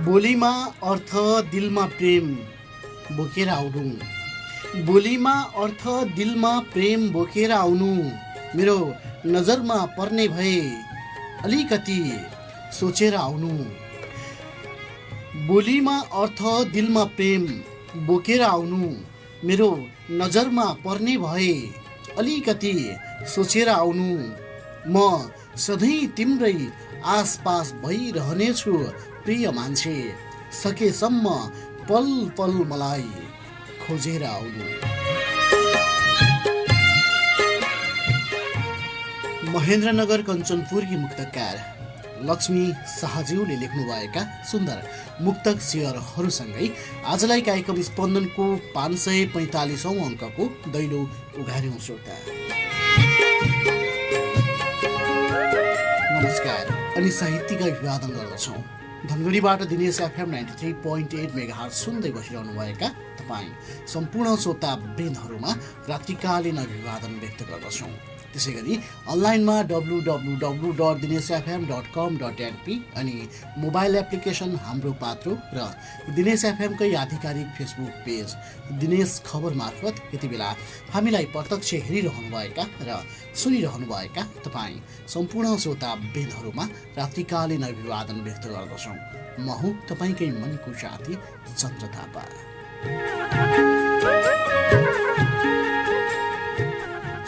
बोलीमा अर्थ दिलमा प्रेम बोकेर आउनु। बोलीमा अर्थ दिलमा प्रेम बोकेर आउनु। मेरो नजरमा पर्ने भए अलिकति सोचेर आउनु। बोलीमा अर्थ दिलमा प्रेम बोकेर आउनु। मेरो नजरमा पर्ने भए अलिकति सोचेर आउनु। म सधैँ तिम्रै आसपास भइरहनेछु प्रिय मान्छे, सकेसम्म पल पल मलाई खोजेर आउनु। महेन्द्रनगर कञ्चनपुरकी मुक्तकार लक्ष्मी शाहज्यूले लेख्नुभएका सुन्दर मुक्तक शेयरहरूसँगै आजलाई कार्यक्रम स्पन्दनको 545औं अङ्कको दैलो उघार्यौं श्रोता। नमस्कार अनि साहित्यिक अभिवादन गर्दछौँ। धनगढीबाट दिनेश एफएम 93.8 मेगाहर्ज सुन्दै बसिरहनुभएका तपाईँ सम्पूर्ण श्रोता वृन्दहरूमा रात्रिकालीन अभिवादन व्यक्त गर्दछौँ। त्यसै गरी अनलाइनमा www.dinesfm.com.np अनि मोबाइल एप्लिकेसन हाम्रो पात्रो र दिनेश एफएमकै आधिकारिक फेसबुक पेज दिनेश खबर मार्फत यति बेला हामीलाई प्रत्यक्ष हेरिरहनुभएका र सुनिरहनुभएका तपाईँ सम्पूर्ण श्रोता वृन्दहरूमा रात्रिकालीन अभिवादन व्यक्त गर्दछौँ। म हुँ तपाईँकै मनको साथी चन्द्र थापा।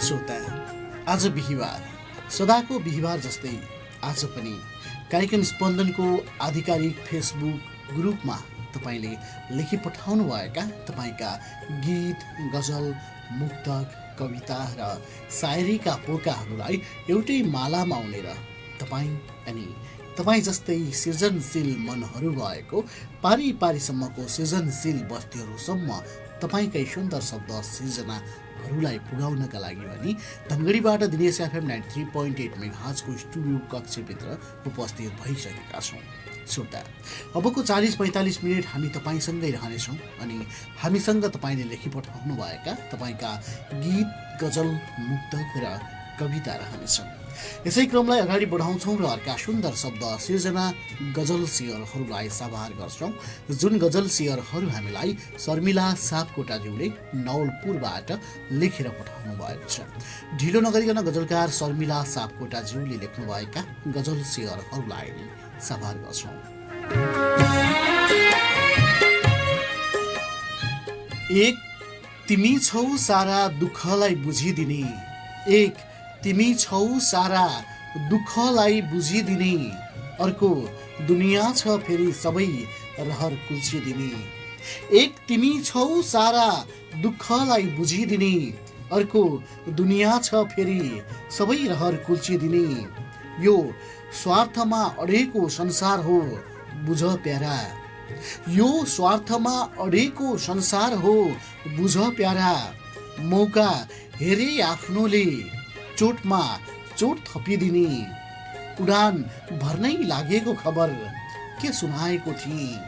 श्रोता, आज बिहीबार, सदाको बिहीबार जस्तै आज पनि कार्यक्रम स्पन्दनको आधिकारिक फेसबुक ग्रुपमा तपाईँले लेखी पठाउनुभएका तपाईँका गीत, गजल, मुक्तक, कविता र सायरीका पोकाहरूलाई एउटै मालामा उनेर तपाईँ अनि तपाईँ जस्तै सृजनशील मनहरू भएको पारी पारीसम्मको सृजनशील बस्तीहरूसम्म तपाईँकै सुन्दर शब्द सृजनाहरूलाई पुर्याउनका लागि भने धनगढीबाट दिनेश एफएम 93.8 मेगाहर्जको स्टुडियो कक्षभित्र उपस्थित भइसकेका छौँ। श्रोता, अबको 40-45 मिनट हामी तपाईँसँगै रहनेछौँ अनि हामीसँग तपाईँले लेखी पठाउनु भएका तपाईँका गीत, गजल, मुक्तक र कविता रहनेछन्। यसै क्रमलाई अगाडि बढाउँछौँ र अर्का सुन्दर शब्द सिर्जना गजल शेयरहरूलाई साभार गर्छौँ, जुन गजल शेयरहरू हामीलाई शर्मिला सापकोटाज्यूले नवलपुरबाट लेखेर पठाउनु भएको छ। ढिलो नगरिकन गजलकार शर्मिला सापकोटाज्यूले लेख्नुभएका गजल शेयरहरूलाई साभार गर्छौँ। एक तिमी छौ सारा दुःखलाई बुझिदिने, एक तिमी छौ सारा दुःखलाई बुझिदिने, अर्को दुनियाँ छ फेरि सबै रहर कुल्चिदिने। एक तिमी छौ सारा दुःखलाई बुझिदिने, अर्को दुनियाँ छ फेरि सबै रहर कुल्चिदिने। यो स्वार्थमा अडेको संसार हो बुझ प्यारा, यो स्वार्थमा अडेको संसार हो बुझ प्यारा। मौका हेरे आफ्नोले चोटमा चोट थपिदिने, उडान भर्नै लागेको खबर के सुनाएको थिएँ,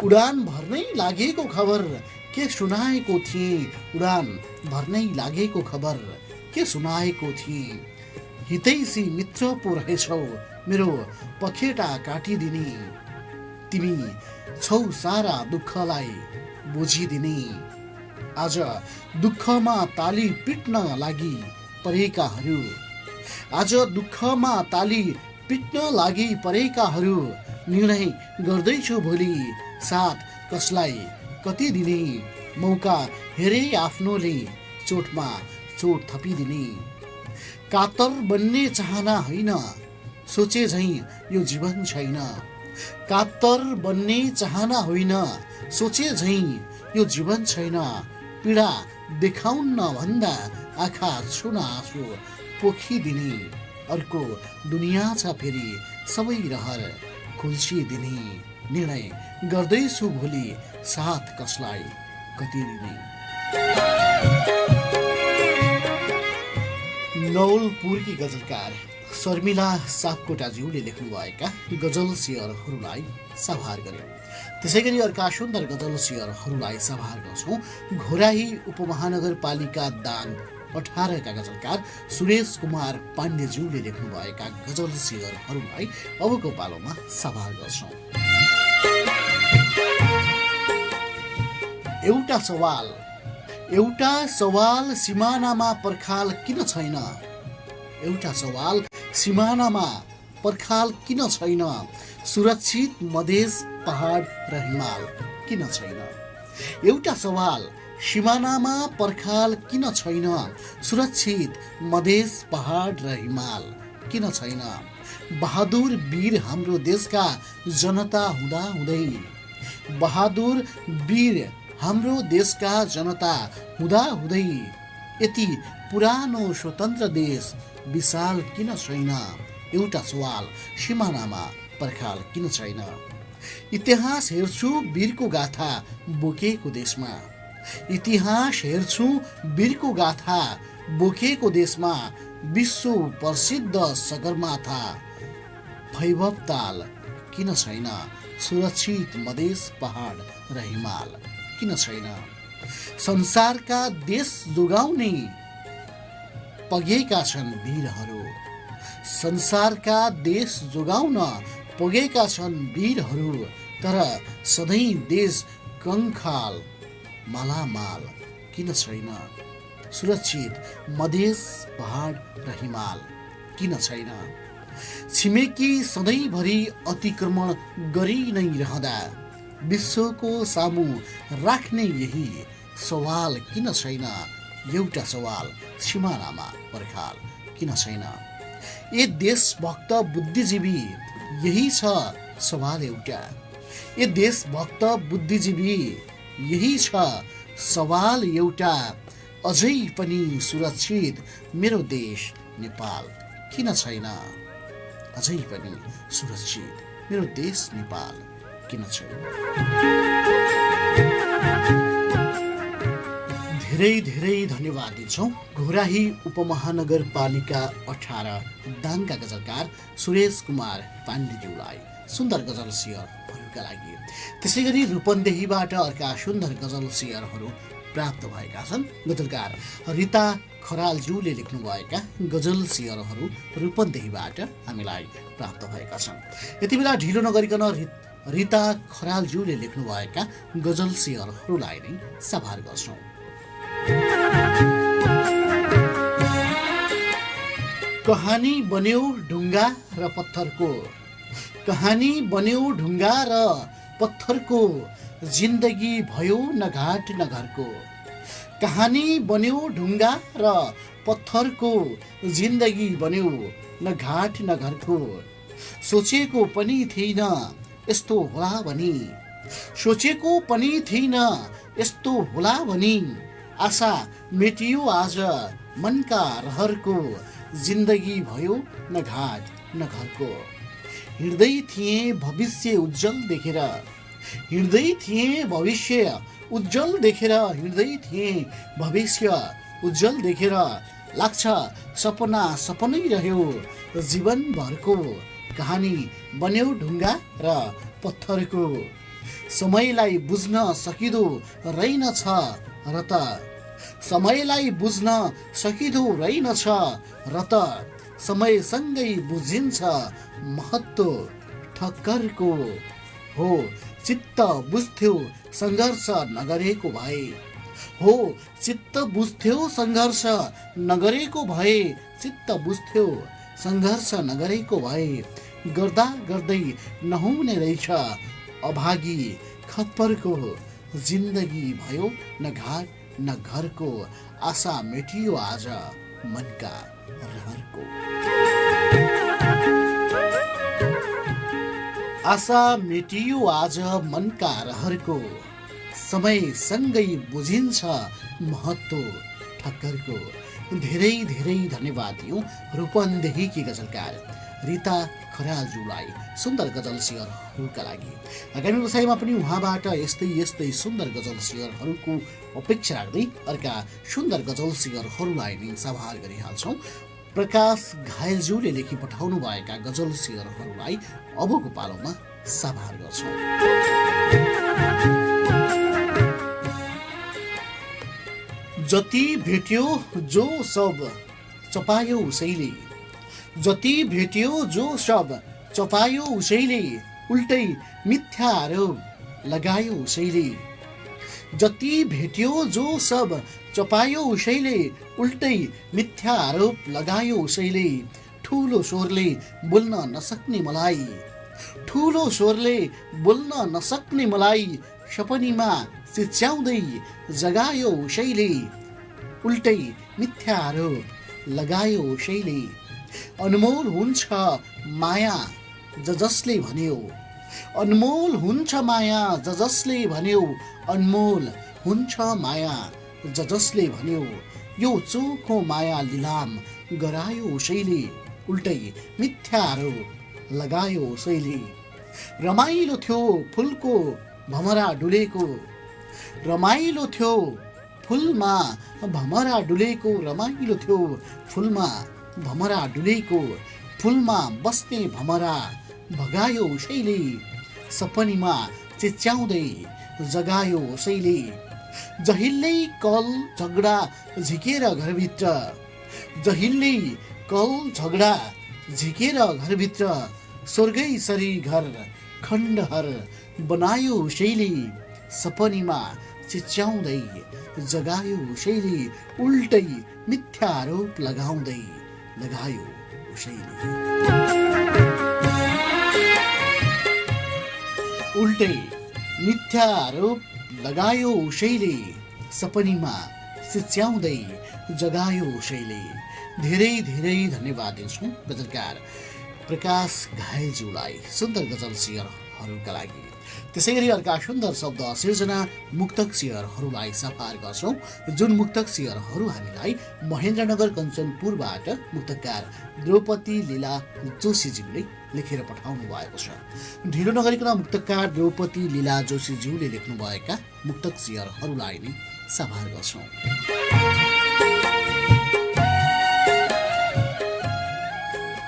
उडान भर्नै लागेको खबर के सुनाएको थिएँ, उडान भर्नै लागेको खबर के सुनाएको थिएँ। हितैसी मित्र पो रहेछौ मेरो पखेटा काटिदिने, तिमी छौ सारा दुःखलाई बुझिदिने। आज दुःखमा ताली पिट्न लागि परेकाहरू, आज दुःखमा ताली पिट्न लागि परेकाहरू, निर्णय गर्दैछु भोलि साथ कसलाई कति दिने। मौका हेरे आफ्नोले चोटमा चोट थपिदिने। कातर बन्ने चाहना होइन, सोचे झैँ यो जीवन छैन। कातर बन्ने चाहना होइन, सोचे झैँ यो जीवन छैन। पीडा देखाउन्न भन्दा आँखा छुन आँसु पोखिदिने, अर्को दुनियाँ छ फेरि सबै रहर खुल्सिदिने। निर्णय गर्दैछु भोलि साथ कसलाई कति दिने। नवलपुरकी गजलकार शर्मिला सापकोटाज्यूले लेख्नुभएका गजल शेयरहरूलाई साभार गर्यौँ। त्यसै गरी अर्का सुन्दर गजल शेयरहरूलाई साभार गर्छौँ। घोराही उपमहानगरपालिका दाङ 18 का गजलकार सुरेश कुमार पाण्डेज्यूले लेख्नुभएका गजल शेयरहरूलाई अबको पालोमा साभार गर्छौँ। एउटा सवाल सिमानामा पर्खाल किन छैन? एउटा सवाल सिमानामा पर्खाल किन छैन? सुरक्षित मधेस पहाड र हिमाल किन छैन? एउटा सवाल सिमानामा पर्खाल किन छैन? सुरक्षित मधेस पहाड र हिमाल किन छैन? बहादुर वीर हाम्रो देशका जनता हुँदाहुँदै, बहादुर वीर हाम्रो देशका जनता हुँदाहुँदै यति पुरानो स्वतन्त्र देश विशाल किन छैन? एउटा सवाल सिमानामा पर्खाल किन छैन? इतिहास हेर्छु वीरको गाथा बोकेको देशमा, इतिहास हेर्छु वीरको गाथा बोकेको देशमा, विश्व प्रसिद्ध सगरमाथा वैभव ताल किन छैन? सुरक्षित मधेस पहाड र हिमाल किन छैन? संसारका देश जोगाउने पुगेका छन् वीरहरू, संसारका देश जोगाउन पुगेका छन् वीरहरू, तर सधैँ देश कङ्खाल मालामाल किन छैन? सुरक्षित मधेस पहाड र हिमाल किन छैन? छिमेकी सधैँभरि अतिक्रमण गरी नै रहँदा विश्वको सामु राख्ने यही सवाल किन छैन? एउटा सवाल सिमानामा पर्खाल किन छैन? ए देशभक्त बुद्धिजीवी यही छ सवाल एउटा, ए देशभक्त बुद्धिजीवी यही छ सवाल एउटा, अझै पनि सुरक्षित मेरो देश नेपाल किन छैन? अझै पनि सुरक्षित मेरो देश नेपाल किन छैन? धेरै धेरै धन्यवाद दिन्छौँ घोराही उपमहानगरपालिका 18 दाङका गजलकार सुरेश कुमार पाण्डेज्यूलाई सुन्दर गजल शेयरहरूका लागि। त्यसै गरी रूपन्देहीबाट अर्का सुन्दर गजल शेयरहरू प्राप्त भएका छन्। गजलकार रिता खरालज्यूले लेख्नुभएका गजल शेयरहरू रूपन्देहीबाट हामीलाई प्राप्त भएका छन्। यति बेला ढिलो नगरिकन रिता खरालज्यूले लेख्नुभएका गजल शेयरहरूलाई नै सभार गर्छौँ। कहानी बन्यो ढुङ्गा र पत्थरको, कहानी बन्यो ढुङ्गा र पत्थरको, जिन्दगी भयो न घाट न घरको। कहानी बन्यो ढुङ्गा र पत्थरको, जिन्दगी बन्यो न घाट न घरको। सोचेको पनि थिइन यस्तो होला भनी, सोचेको पनि थिइन यस्तो होला भनी, आशा मेटियो आज मनका रहरको, जिन्दगी भयो न घाट न घरको। हिँड्दै थिएँ भविष्य उज्जवल देखेर, हिँड्दै थिएँ भविष्य उज्जवल देखेर, हिँड्दै थिएँ भविष्य उज्जवल देखेर, लाग्छ सपना सपनै रह्यो जीवनभरको। कहानी बन्यो ढुङ्गा र पत्थरको, समयलाई बुझ्न सकिदो रहेनछ र त, समयलाई बुझ्न सकिदो रहेनछ र त, समयसँगै बुझिन्छ महत्त्व ठक्करको। हो चित्त बुझ्थ्यो सङ्घर्ष नगरेको भए, हो चित्त बुझ्थ्यो सङ्घर्ष नगरेको भए, चित्त बुझ्थ्यो सङ्घर्ष नगरेको भए, गर्दा गर्दै नहुने रहेछ अभागी खप्परको। जिन्दगी भयो न घाट न घरको, आशा मेटियो आज मनका रहरको। आशा मेटियो आज मनका रहरको, समयसँगै बुझिन्छ महत्त्व ठक्करको। धेरै धेरै धन्यवाद दियौँ रूपन्देहीकी गजलकार रिता खरालज्यूलाई सुन्दर गजल शेयरहरूका लागि। आगामी बसाइमा पनि उहाँबाट यस्तै यस्तै सुन्दर गजल शेयरहरूको अपेक्षा राख्दै अर्का सुन्दर गजल शेयरहरूलाई नै सभार गरिहाल्छौँ। प्रकाश घायलज्यूले लेखी पठाउनु भएका गजल शेयरहरूलाई अबको पालोमा सभार गर्छौँ। जति भेट्यो जो सब चपायो उसैले, जति भेट्यो जो सब चपायो उसैले, उल्टै मिथ्या आरोप लगायो उसैले। जति भेट्यो जो सब चपायो उसैले, उल्टै मिथ्या आरोप लगायो उसैले। ठुलो स्वरले बोल्न नसक्ने मलाई, ठुलो स्वरले बोल्न नसक्ने मलाई, सपनीमा चिच्याउँदै जगायो उसैले, उल्टै मिथ्या आरोप लगायो उसैले। अनमोल हुन्छ माया जसले भन्यो, अनमोल हुन्छ माया जसले भन्यो, अनमोल हुन्छ माया जसले भन्यो। यो चोखो माया लिलाम गरायो उसैले, उल्टै मिथ्या आरोप लगायो उसैले। रमाइलो थियो फुलको भमरा डुलेको, रमाइलो थियो फुलमा भमरा डुलेको, रमाइलो थियो फुलमा भमरा डुलेको। फुलमा बस्ने भमरा भगायो उसैले, सपनीमा चिच्याउँदै जगायो उसैले। जहिल्यै कल झगडा झिकेर घरभित्र, जहिल्यै कल झगडा झिकेर घरभित्र, स्वर्गै सरी घर खण्डहर बनायो उसैले, सपनीमा चिच्याउँदै जगायो उसैले, उल्टै मिथ्या आरोप लगायो उसैले। उल्टै मिथ्या आरोप लगायो उसैले, सपनीमा चिच्याउँदै जगायो उसैले। धेरै धेरै धन्यवाद दिन्छौँ गजलकार प्रकाश घायलज्यूलाई सुन्दर गजल सियरहरूका लागि। त्यसै गरी अर्का सुन्दर शब्द सिर्जना मुक्तक सियरहरूलाई सफार गर्छौँ, जुन मुक्तक सियरहरू हामीलाई महेन्द्रनगर कञ्चनपुरबाट मुक्तकार द्रौपदी लीला जोशीज्यूले लेखेर पठाउनु भएको छ। ढिलो नगरिकन मुक्तकार द्रौपदी लीला जोशीज्यूले लेख्नुभएका मुक्तक सियरहरूलाई नै सफार गर्छौँ।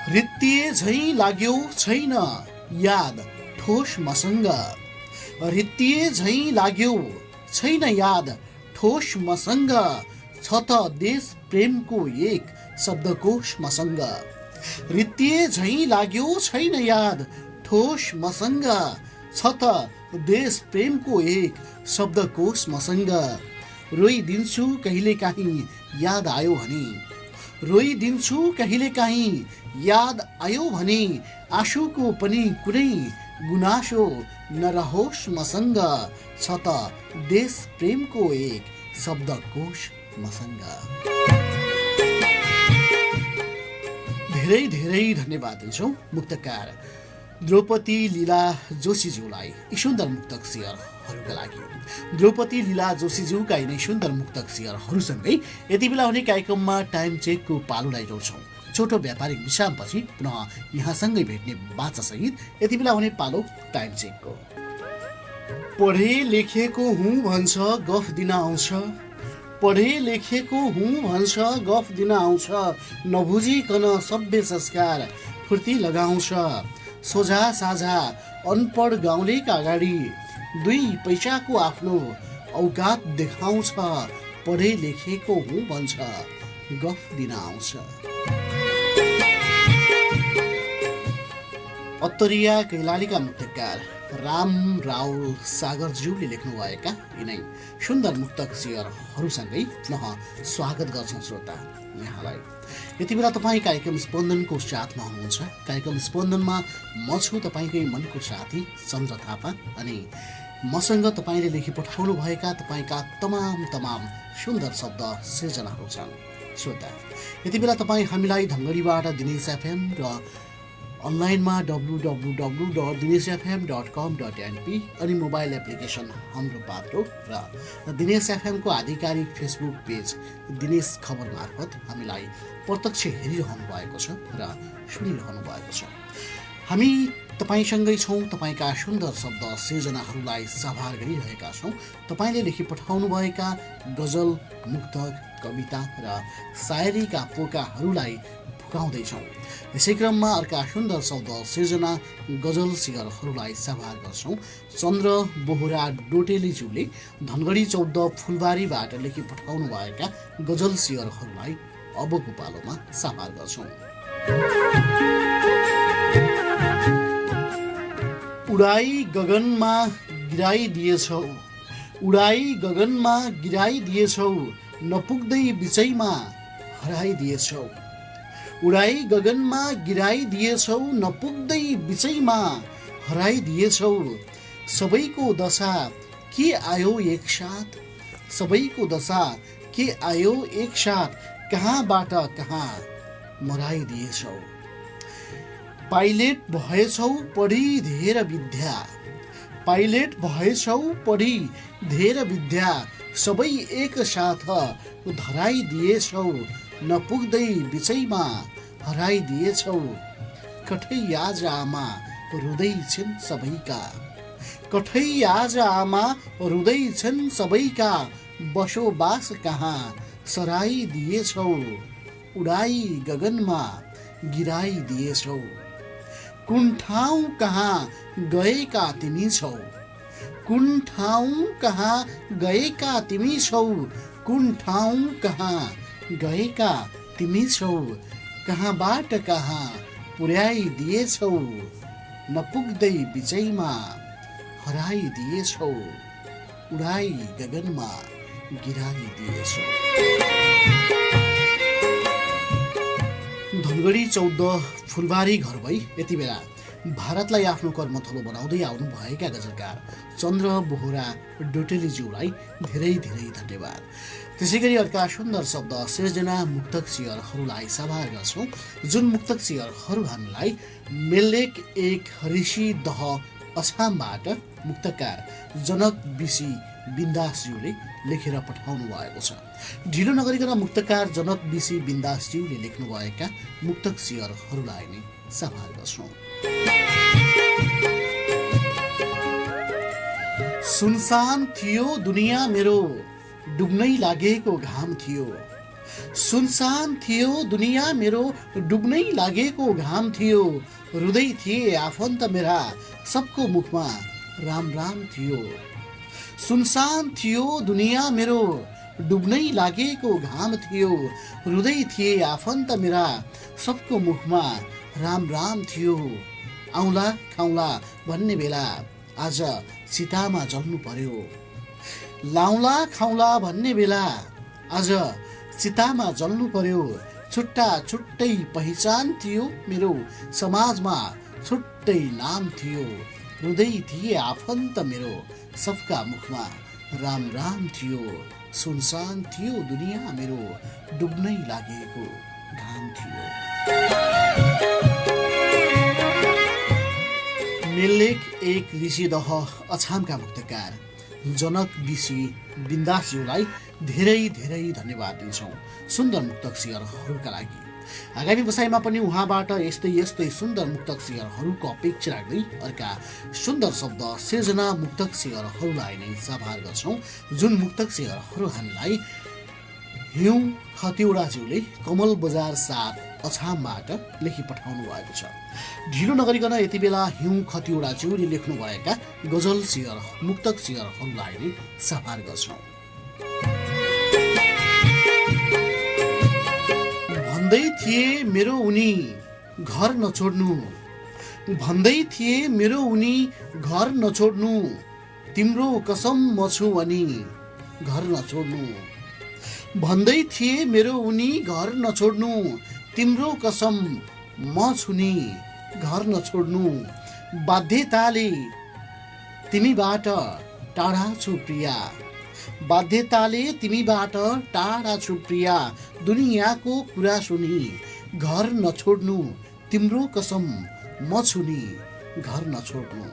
रित्तिए झैँ लाग्यो छैन याद ठोस मसँग, रित्तिए झैँ लाग्यो छैन याद ठोस मसँग, छ त देश प्रेमको एक शब्दकोश मसँग। रित्तिए झैँ लाग्यो छैन याद ठोस मसँग, छ त देश प्रेमको एक शब्दकोश मसँग। रोइदिन्छु कहिलेकाहीँ याद आयो भने, रोइदिन्छु कहिलेकाहीँ याद आयो भने, आँसुको पनि कुनै गुनासो नरहोस् मसँग, छ त देश प्रेमको एक शब्दकोश मसँग। धेरै धेरै धन्यवाद दिन्छौँ मुक्तकार द्रौपदी लीला जोशीज्यूलाई यी सुन्दर मुक्तक सियरहरूका लागि। द्रौपदी लीला जोशीज्यूका यिनै सुन्दर मुक्तक सियरहरूसँगै यति बेला हुने कार्यक्रममा टाइम चेकको पालोलाई जोड्छौँ। छोटो व्यापारिक विश्रामपछि पुनः यहाँसँगै भेट्ने बाचासहित यति बेला हुने पालो टाइम चेकको। पढे लेखेको हुँ भन्छ गफ दिन आउँछ, पढे लेखेको हुँ भन्छ गफ दिन आउँछ, नबुझिकन सभ्य संस्कार फुर्ती लगाउँछ। सोझा साझा अनपढ गाउँलेका अगाडि दुई पैसाको आफ्नो औकात देखाउँछ, पढे लेखेको हुँ भन्छ गफ दिन आउँछ। उत्तरिया कैलालीका मुक्तकार राम राउल सागरज्यूले लेख्नुभएका यिनै सुन्दर मुक्तक सियरहरूसँगै पुनः स्वागत गर्छौँ श्रोता यहाँलाई। यति बेला तपाईँ कार्यक्रम स्पन्दनको साथमा हुनुहुन्छ। कार्यक्रम स्पन्दनमा म छु तपाईँकै मनको साथी चन्द्र थापा, अनि मसँग तपाईँले लेखी पठाउनु भएका तपाईँका तमाम सुन्दर शब्द सिर्जनाहरू छन्। श्रोता यति बेला तपाईँ हामीलाई धनगढीबाट दिनेश एफएम र अनलाइनमा www.dineshfm.com.np अनि मोबाइल एप्लिकेसन हाम्रो पात्रो र दिनेश एफएमको आधिकारिक फेसबुक पेज दिनेश खबर मार्फत हामीलाई प्रत्यक्ष हेरिरहनु भएको छ र सुनिरहनु भएको छ। हामी तपाईँसँगै छौँ, तपाईँका सुन्दर शब्द सिर्जनाहरूलाई सभार गरिरहेका छौँ। तपाईँले लेखी पठाउनुभएका गजल, मुक्तक, कविता र सायरीका पोकाहरूलाई फुकाउँदैछौँ। यसै क्रममा अर्का सुन्दर शब्द सिर्जना गजल सिगरहरूलाई सभार गर्छौँ। चन्द्र बोहरा डोटेलीज्यूले धनगढी 14 फुलबारीबाट लेखी पठाउनु भएका गजल सिगरहरूलाई अबको पालोमा सभार गर्छौँ। उडाई गगनमा गिराइदिएछौ, उडाई गगनमा गिराइदिएछौ, नपुग्दै बिचैमा हराइदिएछौ। उडाई गगनमा गिराइदिएछौ, नपुग्दै बिचैमा हराइदिएछौ। सबैको दशा के आयो एकसाथ, सबैको दशा के आयो एकसाथ, कहाँबाट कहाँ मराइदिएछौ। पाइलेट भएछौ पढी धेर विद्या, पाइलेट भएछौ पढी धेर विद्या, सबै एकसाथ धराइदिएछौ, नपुग्दै बिचैमा हराइदिएछौ। कठै आज आमा रुँदै छिन् सबैका, कठै आज आमा रुँदै छिन् सबैका, बसोबास कहाँ सराइदिएछौ। उडाई गगनमा गिराइदिएछौ। कुन ठाउँ कहाँ गएका तिमी छौ, कुन ठाउँ कहाँ गएका तिमी छौ, कुन ठाउँ कहाँ गएका तिमी छौ, कहाँबाट कहाँ पुर्याइदिएछौ, नपुग्दै बिचैमा हराइदिएछौ, उडाई गगनमा गिराइदिएछौ। धनगढी 14 फुलबारी घर भई यति बेला भारतलाई आफ्नो कर्मथलो बनाउँदै आउनुभएका गजलकार चन्द्र बोहरा डोटेलीज्यूलाई धेरै धेरै धन्यवाद। त्यसै गरी अर्का सुन्दर शब्द सिर्जना मुक्तक सियरहरूलाई साभार गर्छौँ, जुन मुक्तक सियरहरू हामीलाई मेल्लेक एक ऋषि दह अछामबाट मुक्तकार जनक बिसी बिन्दासज्यूले लेखेर पठाउनु भएको छ। ढिलो नगरिकन मुक्तकार जनक बिसी बिन्दासज्यूले लेख्नुभएका मुक्तक सियरहरूलाई नै साभार गर्छौँ। सुनसान थियो दुनिया मेरो, डुब्नै लागेको घाम थियो। सुनसान थियो दुनिया मेरो, डुब्नै लागेको घाम थियो। रुँदै थिए आफन्त मेरा, सबको मुखमा राम राम थियो। सुनसान थियो दुनिया मेरो, डुब्नै लागेको घाम थियो। रुँदै थिए आफन्त मेरा, सबको मुखमा राम राम थियो। आउँला खाउँला भन्ने बेला आज चितामा जल्नु पर्यो। लाउँला खाउँला भन्ने बेला आज चितामा जल्नु पर्यो। छुट्टा छुट्टै पहिचान थियो मेरो, समाजमा छुट्टै नाम थियो। रुँदै थिए आफन्त मेरो, सबका मुखमा राम राम थियो। सुनसान थियो दुनिया मेरो, डुब्नै लागेको घाम थियो। मेल्लेक एक ऋषिदह अछामका मुक्तकार जनक बिसी बिन्दासज्यूलाई धेरै धेरै धन्यवाद दिन्छौँ सुन्दर मुक्तक सियरहरूका लागि। आगामी बसाइमा पनि उहाँबाट यस्तै यस्तै सुन्दर मुक्तक सियरहरूको अपेक्षा राख्दै अर्का सुन्दर शब्द सिर्जना मुक्तक सियरहरूलाई नै साभार गर्छौँ, जुन मुक्तक सियरहरू हामीलाई हिउँ खतिवडाज्यूले कमल बजार 7 अछामबाट लेखी पठाउनु भएको छ। ढिलो नगरिकन यति बेला हिउँ खतिवडाज्यूले लेख्नुभएका गजल सियर मुक्तक सियरहरूलाई नै साभार गर्छौँ। भन्दै थिए मेरो उनी घर नछोड्नु, भन्दै थिए मेरो उनी घर नछोड्नु। तिम्रो कसम म छु अनि घर नछोड्नु। भन्दै थिए मेरो उनी घर नछोड्नु। तिम्रो कसम म छु नि घर नछोड्नु। बाध्यताले तिमीबाट टाढा छु प्रिया, बाध्यताले तिमीबाट टाढा छु प्रिया। दुनियाँको कुरा सुनि घर नछोड्नु। तिम्रो कसम म छु नि घर नछोड्नु।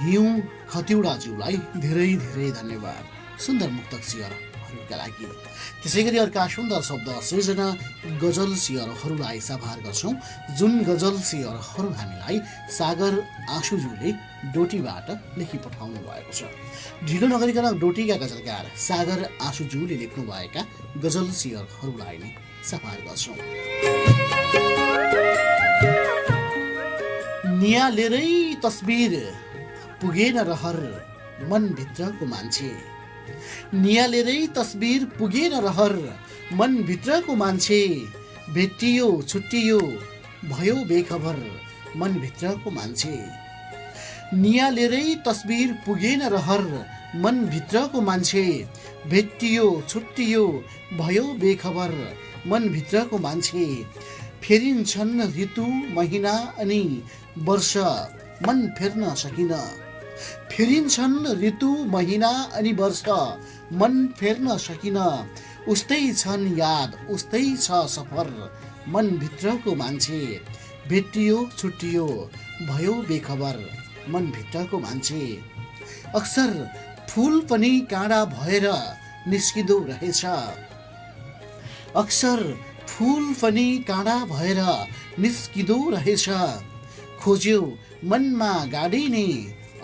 हिउँ खतिवडाज्यूलाई धेरै धेरै धन्यवाद सुन्दर मुक्तक सियरहरूका लागि। त्यसै गरी अर्का सुन्दर शब्द सृजना गजल सियरहरूलाई साभार गर्छौँ, जुन गजल सियरहरू हामीलाई सागर आँसुज्यूले डोटीबाट लेखी पठाउनु भएको छ। ढिलो नगरिकन डोटीका गजलकार सागर आँसुज्यूले लेख्नुभएका गजल सियरहरूलाई नै साभार गर्छौँ। नियालेरै तस्बिर पुगेन रहर मनभित्रको मान्छे। नियालेरै तस्बिर पुगेन रहर मनभित्रको मान्छे। भेटियो छुट्टियो भयो बेखबर मनभित्रको मान्छे। नियालेरै तस्बिर पुगेन रहर, मनभित्रको मान्छे भेटियो छुट्टियो भयो बेखबर। मनभित्रको मान्छे फेरिन्छन् ऋतु महिना अनि वर्ष, मन फेर्न सकिन। फेरिन्छन् ऋतु महिना अनि वर्ष, मन फेर्न सकिन। उस्तै छन् याद उस्तै छ सफर, मनभित्रको मान्छे भेटियो छुट्टियो भयो बेखबर। मनभित्रको मान्छे अक्सर फुल पनि काँडा भएर निस्किँदो रहेछ। अक्सर फुल पनि काँडा भएर निस्किँदो रहेछ। खोज्यो मनमा गाडिने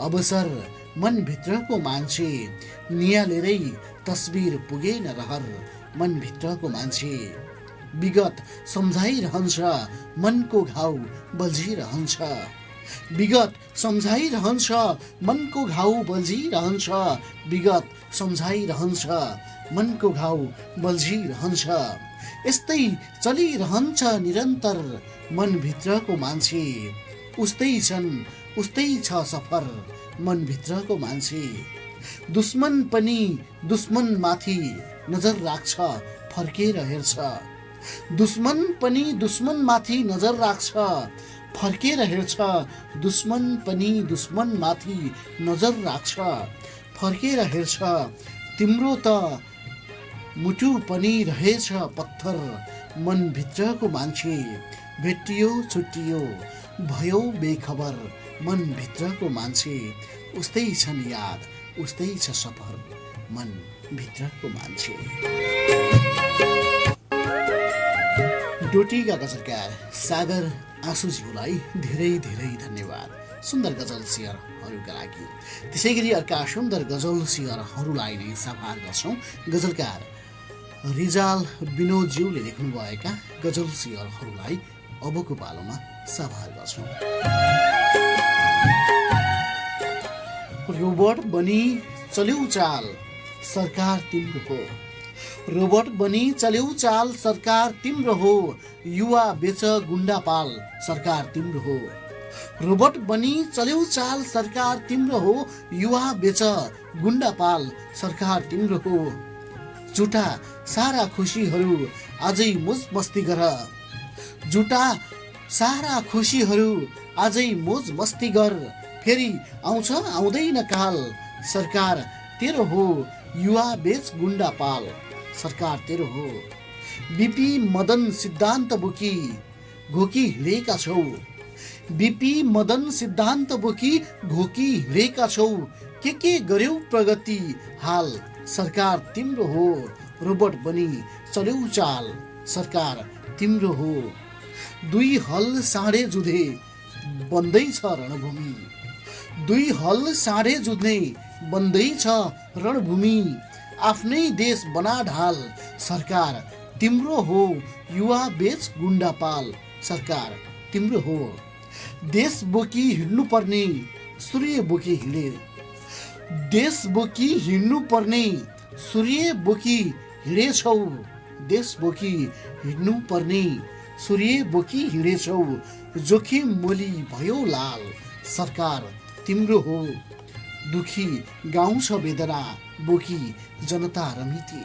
अवसर, मनभित्रको मान्छे नियालेरै तस्बिर पुगेन रहर। मनभित्रको मान्छे विगत सम्झाइरहन्छ, मनको घाउ बल्झिरहन्छ। विगत सम्झाइरहन्छ, मनको घाउ बल्झिरहन्छ। विगत सम्झाइरहन्छ, मनको घाउ बल्झिरहन्छ। यस्तै चलिरहन्छ निरन्तर, मनभित्रको मान्छे उस्तै छन् उस्तै छ सफर। मनभित्रको मान्छे दुश्मन पनि दुश्मनमाथि नजर राख्छ, फर्केर हेर्छ। दुश्मन पनि दुश्मनमाथि नजर राख्छ, फर्केर हेर्छ। दुश्मन पनि दुश्मनमाथि नजर राख्छ, फर्केर हेर्छ। तिम्रो त मुटु पनि रहेछ पत्थर, मनभित्रको मान्छे भेटियो छुट्टियो भयो बेखबर। मनभित्रको मान्छे उस्तै छन् याद उस्तै छ सफर, मनभित्रको मान्छे। डोटीका गजलकार सागर आँसुज्यूलाई धेरै धेरै धन्यवाद सुन्दर गजल सेयरहरूका लागि। त्यसै गरी अर्का सुन्दर गजल सेयरहरूलाई नै सभार गर्छौँ। गजलकार रिजाल विनोदज्यूले लेख्नुभएका गजल सेयरहरूलाई अबको पालोमा सभार गर्छौँ। रोबोट बनी चल्यौ चाल, सरकार तिम्रो हो। रोबोट बनी चल्यौ चाल, सरकार तिम्रो हो। युवा बेच गुण्डा पाल, सरकार तिम्रो हो। रोबोट बनी चल्यौ चाल, सरकार तिम्रो हो। युवा बेच गुण्डा पाल, सरकार तिम्रो हो। झुटा सारा खुसीहरू आजै मोज मस्ती गर। झुटा सारा खुसीहरू आजै मोज मस्ती गर। फेरि आउँछ आउँदैन काल, सरकार तेरो हो। युवा बेच गुण्डा पाल, सरकार तेरो हो। बिपी मदन सिद्धान्त बोकी घोकी हिँडेका छौ। बिपी मदन सिद्धान्त बोकी घोकी हिँडेका छौ। के गर्यौ प्रगति हाल, सरकार तिम्रो हो। रोबोट बनी चल्यौ चाल, सरकार तिम्रो हो। दुई हल साँढे जुधे बन्दैछ रणभूमि। दुई हल साँढे जुध्ने बन्दैछ रणभूमि। आफ्नै देश बना ढाल, सरकार तिम्रो हो। युवा बेच गुण्डा पाल, सरकार तिम्रो हो। देश बोकी हिँड्नु पर्ने सूर्य बोकी हिँडे। देश बोकी हिँड्नु पर्ने सूर्य बोकी हिँडेछौ। देश बोकी हिँड्नु पर्ने सूर्य बोकी हिँडेछौ। जोखिम मोली भयो लाल, सरकार तिम्रो हो। दुखी गाउँ छ वेदना बोकी जनता रमिते।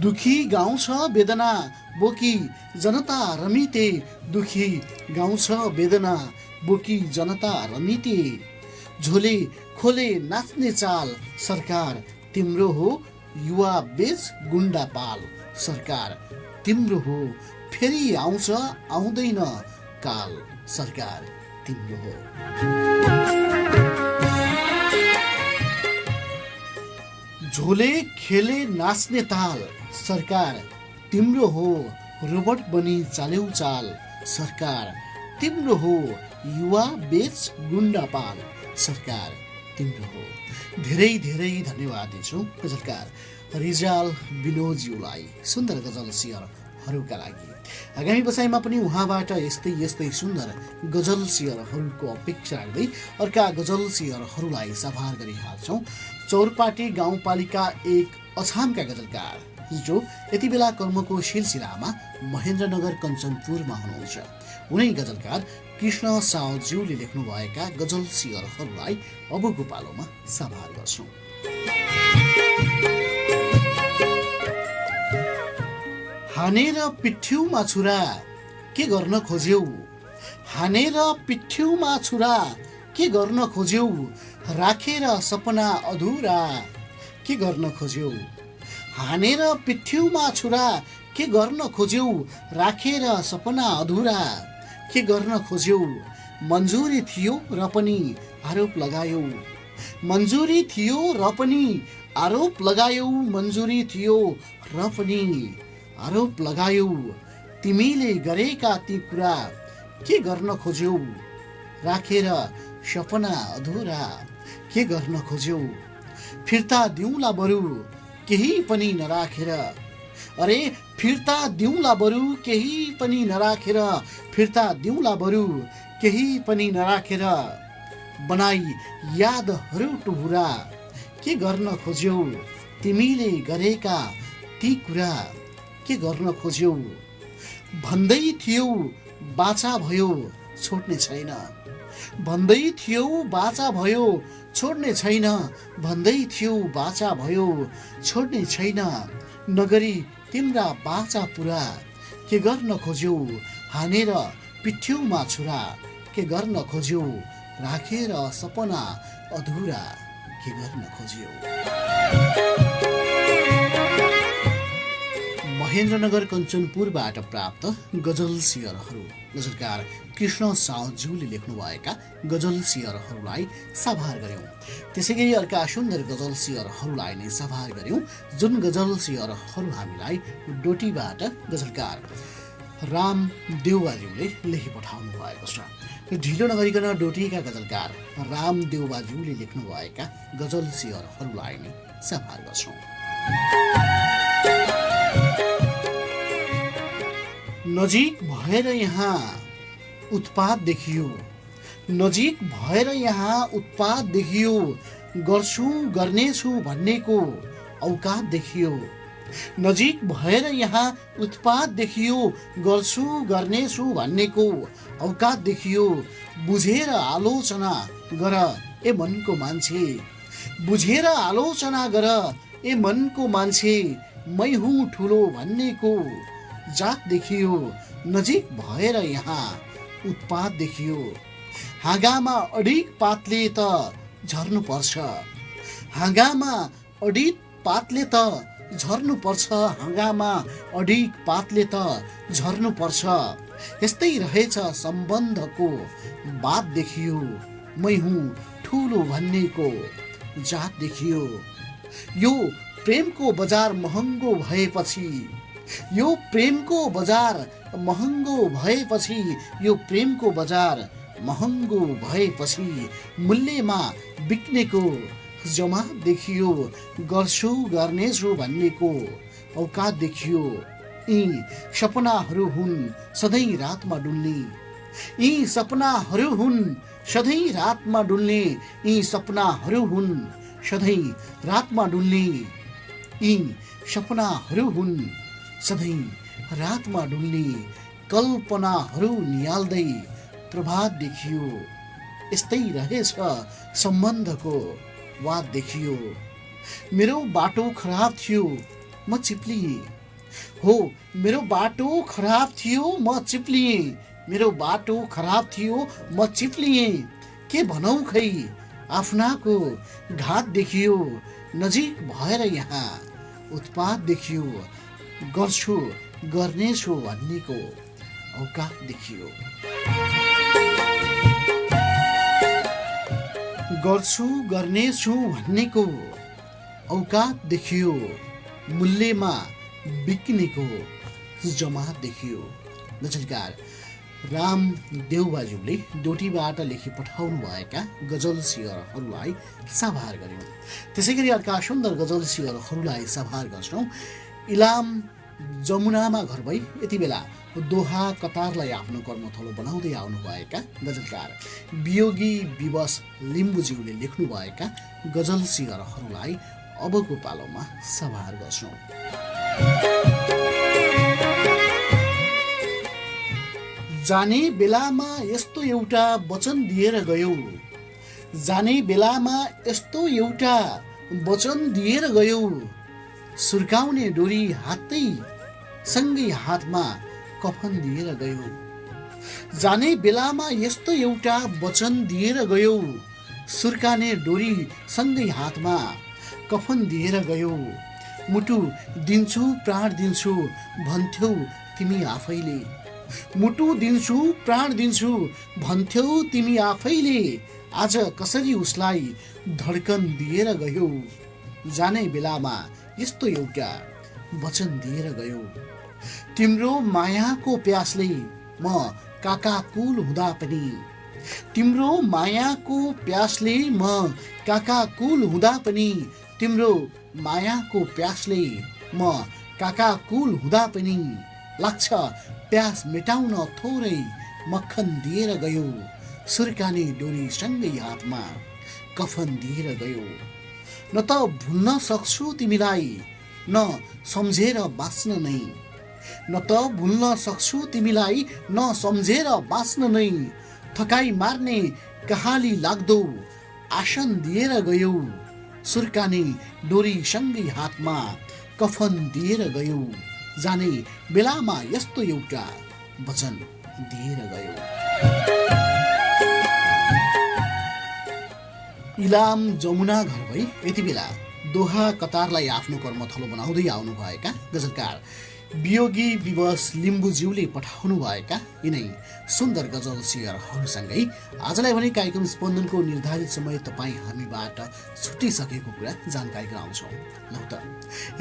दुखी गाउँ छ वेदना बोकी जनता रमिते। दुखी गाउँ छ वेदना बोकी जनता रमिते। झोले खोले नाच्ने चाल, सरकार तिम्रो हो। युवा बेच गुण्डा पाल, सरकार तिम्रो हो। फेरि आउँछ आउँदैन काल, सरकार तिम्रो हो। झोले खेले नाच्ने ताल, सरकार तिम्रो हो। रोबोट बनी चाल्यौ चाल, सरकार तिम्रो हो। युवा बेच गुण्डा पाल, सरकार तिम्रो हो। धेरै धेरै धन्यवाद दिन्छौँ गजलकार रिजाल विनोदज्यूलाई सुन्दर गजल सेयरहरूका लागि। आगामी बसाइमा पनि उहाँबाट यस्तै यस्तै सुन्दर गजल सेयरहरूको अपेक्षा राख्दै अर्का गजल सेयरहरूलाई सभार गरिहाल्छौँ। चौरपाटी गाउँपालिका 1 अछामका गजलकार जो यति बेला कर्मको सिलसिलामा महेन्द्रनगर कञ्चनपुरमा हुनुहुन्छ। उनै गजलकार कृष्ण साउज्यूले लेख्नुभएका गजल सियरहरूलाई अबको पालोमा सभार गर्छौं। हानेर पिठ्यौमा छुरा के गर्न खोज्यौ, हानेर पिठ्यौमा छुरा के गर्न खोज्यौ, राखेर सपना अधुरा के गर्न खोज्यौ, हानेर पिठ्यौमा छुरा के गर्न खोज्यौ, राखेर सपना अधुरा के गर्न खोज्यौ, मन्जुरी थियो र पनि आरोप लगायौ, मन्जुरी थियो र पनि आरोप लगायौ, मन्जुरी थियो र पनि आरोप लगायौ, तिमीले गरेका ती कुरा के गर्न खोज्यौ, राखेर सपना अधुरा के गर्न खोज्यौ, फिर्ता दिउँला बरु केही पनि नराखेर, अरे फिर्ता दिउँला बरु केही पनि नराखेर, फिर्ता दिउँला बरु केही पनि नराखेर, बनाई यादहरू टुहुरा के गर्न खोज्यौ, तिमीले गरेका ती कुरा के गर्न खोज्यौ, भन्दै थियौ बाचा भयो छोड्ने छैन, भन्दै थियौ बाचा भयो छोड्ने छैन, भन्दै थियौ बाचा भयो छोड्ने छैन, नगरी तिम्रा बाचा पुरा के गर्न खोज्यौ, हानेर पिठ्यौमा छुरा के गर्न खोज्यौ, राखेर सपना अधुरा के गर्न खोज्यौ। महेन्द्रनगर कञ्चनपुरबाट प्राप्त गजल सियरहरू गजलकार कृष्ण साउज्यूले लेख्नुभएका गजल सियरहरूलाई सभार गर्यौं। त्यसै गरी अर्का सुन्दर गजल सियरहरूलाई नै सभार गर्यौं, जुन गजल सियरहरू हामीलाई डोटीबाट गजलकार राम देउबाज्यूले लेखी पठाउनु भएको छ। ढिलो नगरिकन डोटीका गजलकार राम देउबाज्यूले लेख्नुभएका गजल सियरहरूलाई नै सभार गर्छौं। नजिक भएर यहाँ उत्पात देखियो, नजिक भएर यहाँ उत्पात देखियो, गर्छु गर्नेछु भन्नेको औकात देखियो, नजिक भएर यहाँ उत्पात देखियो, गर्छु गर्नेछु भन्नेको औकात देखियो, बुझेर आलोचना गर ए मनको मान्छे, बुझेर आलोचना गर ए मनको मान्छे, मै हुँ ठुलो भन्नेको जात देखियो, नजिक भएर यहाँ उत्पात देखियो, हाँगामा अडिक पातले त झर्नु पर्छ, हाँगामा अडिक पातले त झर्नु पर्छ, हाँगामा अडिक पातले त झर्नु पर्छ, यस्तै रहेछ सम्बन्धको बात देखियो, मै हुँ ठुलो भन्नेको जात देखियो, यो प्रेमको बजार महँगो भएपछि, यो प्रेमको बजार महँगो भएपछि, यो प्रेमको बजार महँगो भएपछि, मूल्यमा बिक्नेको जमात देखियो, गर्छु गर्नेछु भन्नेको औकात देखियो, यी सपनाहरू हुन् सधैँ रातमा डुल्ने, यी सपनाहरू हुन् सधैँ रातमा डुल्ने, यी सपनाहरू हुन् सधैँ रातमा डुल्ने, यी सपनाहरू हुन् सधैँ रातमा डुल्ने, कल्पनाहरू निहाल्दै प्रभात देखियो, यस्तै रहेछ सम्बन्धको वाद देखियो, मेरो बाटो खराब थियो म चिप्लिएँ, हो मेरो बाटो खराब थियो म चिप्लिएँ, मेरो बाटो खराब थियो म चिप्लिएँ, के भनौँ खै आफ्नाको घात देखियो, नजिक भएर यहाँ उत्पात देखियो, गर्छु गर्नेछु भन्नेको औकात देखियो, गर्छु गर्नेछु भन्नेको औकात देखियो, मूल्यमा बिक्नेको जमात देखियो। गजलकार राम देउबाज्यूले डोटीबाट लेखी पठाउनु भएका गजल सियरहरूलाई सभार गर्यौं। त्यसै गरी अर्का सुन्दर गजल सियरहरूलाई सभार गर्छौं। इलाम जमुनामा घर भई यति बेला दोहा कतारलाई आफ्नो कर्मथलो बनाउँदै आउनुभएका गजलकार वियोगी विवश लिम्बुज्यूले लेख्नुभएका गजल सियरहरूलाई अबको पालोमा सभार गर्छौं। जाने बेलामा यस्तो एउटा वचन दिएर गयौ, जाने बेलामा यस्तो एउटा वचन दिएर गयौ, सुर्काउने डोरी हातै सँगै हातमा कफन दिएर गयौ। जाने बेलामा यस्तो एउटा वचन दिएर गयौ, सुर्काने डोरी सँगै हातमा कफन दिएर गयौ। मुटु दिन्छु प्राण दिन्छु भन्थ्यौ तिमी आफैले, मुटु दिन्छु प्राण दिन्छु भन्थ्यौ तिमी आफैले, आज कसरी उसलाई धड्कन दिएर गयौ। जाने बेलामा यस्तो एउटा वचन दिएर गयौ, तिम्रो मायाको प्यासले म काकाकुल हुँदा पनि, तिम्रो मायाको प्यासले म काकाकुल हुँदा पनि, तिम्रो मायाको प्यासले म काकाकुल हुँदा पनि, लाग्छ प्यास मेटाउन थोरै मक्खन दिएर गयौ, सुर्काने डोरी सँगै हातमा कफन दिएर गयौ। न त भुल्न सक्छु तिमीलाई न सम्झेर बाँच्न नै, न त भुल्न सक्छु तिमीलाई न सम्झेर बाँच्न नै, थकाइ मार्ने कहाली लाग्दो आसन दिएर गयौ, सुर्काने डोरी सँगै हातमा कफन दिएर गयौ। जाने बेलामा यस्तो एउटा वचन दिएर गयौ। इलाम जमुना घर भई यति बेला दोहा कतारलाई आफ्नो कर्मथलो बनाउँदै आउनुभएका गजलकार वियोगी विवश लिम्बुज्यूले पठाउनु भएका यिनै सुन्दर गजल शेयरहरूसँगै आजलाई भने कार्यक्रम स्पन्दनको निर्धारित समय तपाईँ हामीबाट छुटिसकेको कुरा जानकारी गराउँछौँ। लौ त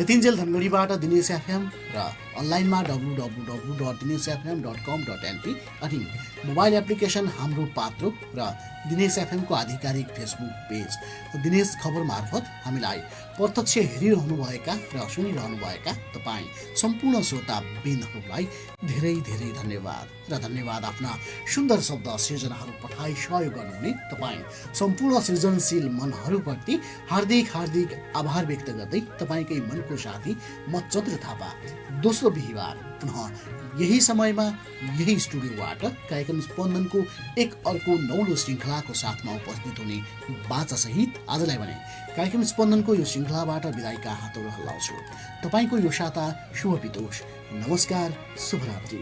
यतिन्जेल धनगढीबाट दिनेश एफएम र अनलाइनमा www.dinesfm.com.np अनि मोबाइल एप्लिकेसन हाम्रो पात्रो र दिनेश एफएमको आधिकारिक फेसबुक पेज दिनेश खबर मार्फत हामीलाई प्रत्यक्ष हेरिरहनुभएका र सुनिरहनुभएका तपाईँ सम्पूर्ण श्रोताबिन्दहरूलाई धेरै धेरै धन्यवाद र धन्यवाद आफ्ना सुन्दर शब्द सृजनाहरू पठाई सहयोग गर्नुहुने तपाईँ सम्पूर्ण सृजनशील मनहरूप्रति हार्दिक हार्दिक आभार व्यक्त गर्दै तपाईँकै मनको साथी म चन्द्र थापा दोस्रो बिहीबार पुनः यही समयमा यही स्टुडियोबाट कार्यक्रम स्पन्दनको एक अर्को नौलो श्रृङ्खलाको साथमा उपस्थित हुने बाचासहित आजलाई भने कार्यक्रम स्पन्दनको यो श्रृङ्खलाबाट बिदाईका हातहरू हल्लाउँछु। तपाईँको यो साता शुभ बितोष। नमस्कार, शुभरात्रि।